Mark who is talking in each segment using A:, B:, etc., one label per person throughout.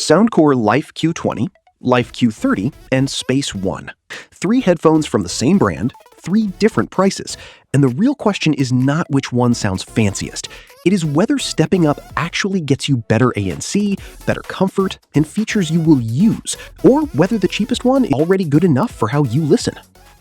A: Soundcore Life Q20, Life Q30, and Space One. 3 headphones from the same brand, 3 different prices. And the real question is not which one sounds fanciest. It is whether stepping up actually gets you better ANC, better comfort, and features you will use, or whether the cheapest one is already good enough for how you listen.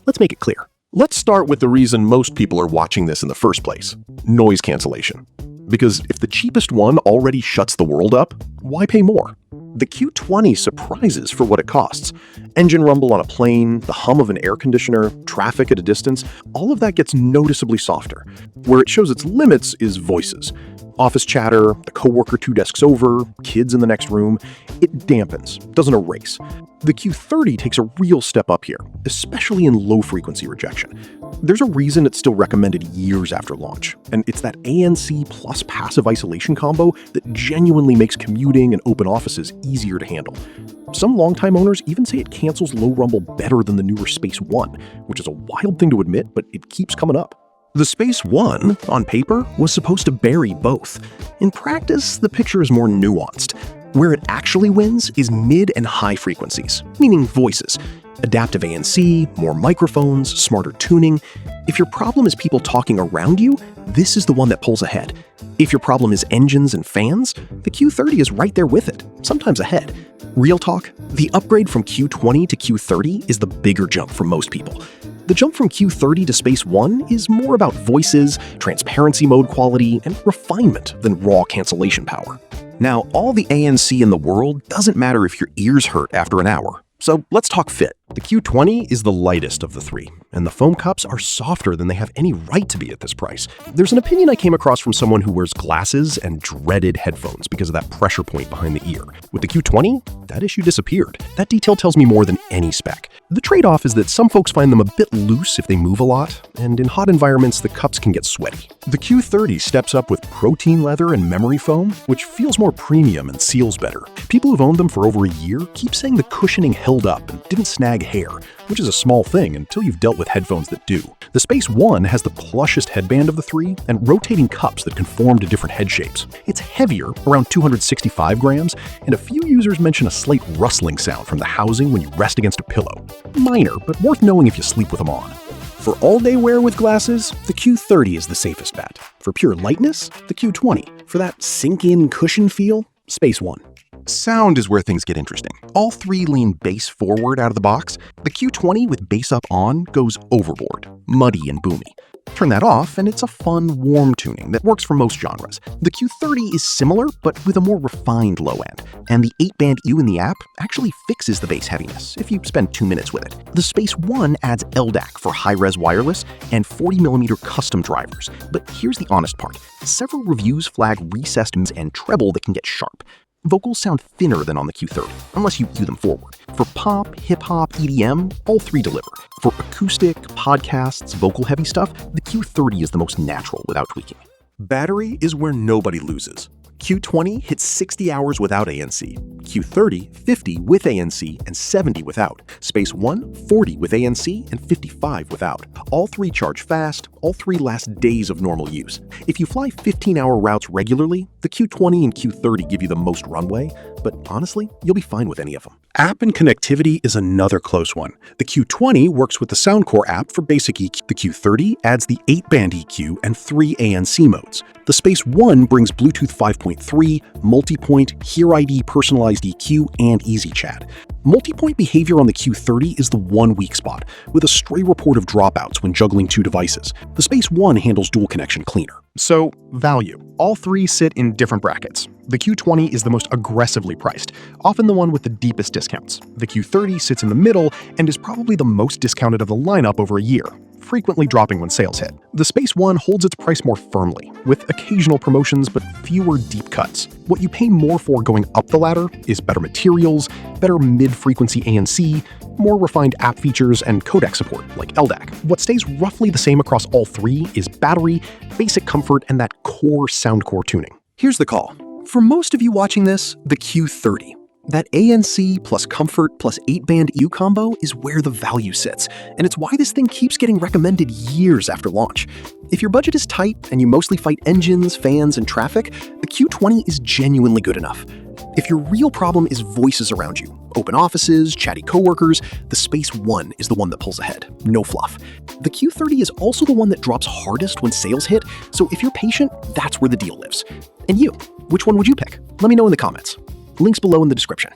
A: Let's make it clear.
B: Let's start with the reason most people are watching this in the first place: noise cancellation. Because if the cheapest one already shuts the world up, why pay more? The Q20 surprises for what it costs. Engine rumble on a plane, the hum of an air conditioner, traffic at a distance, all of that gets noticeably softer. Where it shows its limits is voices. Office chatter, the coworker 2 desks over, kids in the next room. It dampens, doesn't erase. The Q30 takes a real step up here, especially in low-frequency rejection. There's a reason it's still recommended years after launch, and it's that ANC plus passive isolation combo that genuinely makes commuting and open offices easier to handle. Some longtime owners even say it cancels low rumble better than the newer Space One, which is a wild thing to admit, but it keeps coming up. The Space One, on paper, was supposed to bury both. In practice, the picture is more nuanced. Where it actually wins is mid and high frequencies, meaning voices. Adaptive ANC, more microphones, smarter tuning. If your problem is people talking around you, this is the one that pulls ahead. If your problem is engines and fans, the Q30 is right there with it, sometimes ahead. Real talk, the upgrade from Q20 to Q30 is the bigger jump for most people. The jump from Q30 to Space One is more about voices, transparency mode quality, and refinement than raw cancellation power. Now, all the ANC in the world doesn't matter if your ears hurt after an hour. So let's talk fit. The Q20 is the lightest of the 3, and the foam cups are softer than they have any right to be at this price. There's an opinion I came across from someone who wears glasses and dreaded headphones because of that pressure point behind the ear. With the Q20, that issue disappeared. That detail tells me more than any spec. The trade-off is that some folks find them a bit loose if they move a lot, and in hot environments, the cups can get sweaty. The Q30 steps up with protein leather and memory foam, which feels more premium and seals better. People who've owned them for over a year keep saying the cushioning held up and didn't snag hair, which is a small thing until you've dealt with headphones that do. The Space One has the plushest headband of the 3 and rotating cups that conform to different head shapes. It's heavier, around 265 grams, and a few users mention a slight rustling sound from the housing when you rest against a pillow. Minor, but worth knowing if you sleep with them on. For all-day wear with glasses, the Q30 is the safest bet. For pure lightness, the Q20. For that sink-in cushion feel, Space One. Sound is where things get interesting. All 3 lean bass forward out of the box. The Q20 with bass up on goes overboard, muddy and boomy. Turn that off and it's a fun, warm tuning that works for most genres. The Q30 is similar, but with a more refined low end. And the 8-band EQ in the app actually fixes the bass heaviness if you spend 2 minutes with it. The Space One adds LDAC for high-res wireless and 40mm custom drivers. But here's the honest part. Several reviews flag recessed mids and treble that can get sharp. Vocals sound thinner than on the Q30, unless you cue them forward. For pop, hip-hop, EDM, all 3 deliver. For acoustic, podcasts, vocal-heavy stuff, the Q30 is the most natural without tweaking. Battery is where nobody loses. Q20 hits 60 hours without ANC, Q30 50 with ANC and 70 without, Space One 40 with ANC and 55 without. All 3 charge fast, all 3 last days of normal use. If you fly 15-hour routes regularly, the Q20 and Q30 give you the most runway, but honestly, you'll be fine with any of them. App and connectivity is another close one. The Q20 works with the Soundcore app for basic EQ. The Q30 adds the 8-band EQ and 3 ANC modes. The Space One brings Bluetooth 5.3, multipoint, Hear ID personalized EQ, and Easy Chat. Multipoint behavior on the Q30 is the one weak spot, with a stray report of dropouts when juggling 2 devices. The Space One handles dual connection cleaner. So, value. All 3 sit in different brackets. The Q20 is the most aggressively priced, often the one with the deepest discounts. The Q30 sits in the middle and is probably the most discounted of the lineup over a year, frequently dropping when sales hit. The Space One holds its price more firmly, with occasional promotions but fewer deep cuts. What you pay more for going up the ladder is better materials, better mid-frequency ANC, more refined app features, and codec support, like LDAC. What stays roughly the same across all 3 is battery, basic comfort, and that core Soundcore tuning. Here's the call. For most of you watching this, the Q30. That ANC plus comfort plus 8-band EQ combo is where the value sits, and it's why this thing keeps getting recommended years after launch. If your budget is tight and you mostly fight engines, fans, and traffic, the Q20 is genuinely good enough.
A: If your real problem is voices around you, open offices, chatty coworkers, the Space One is the one that pulls ahead. No fluff. The Q30 is also the one that drops hardest when sales hit, so if you're patient, that's where the deal lives. And you, which one would you pick? Let me know in the comments. Links below in the description.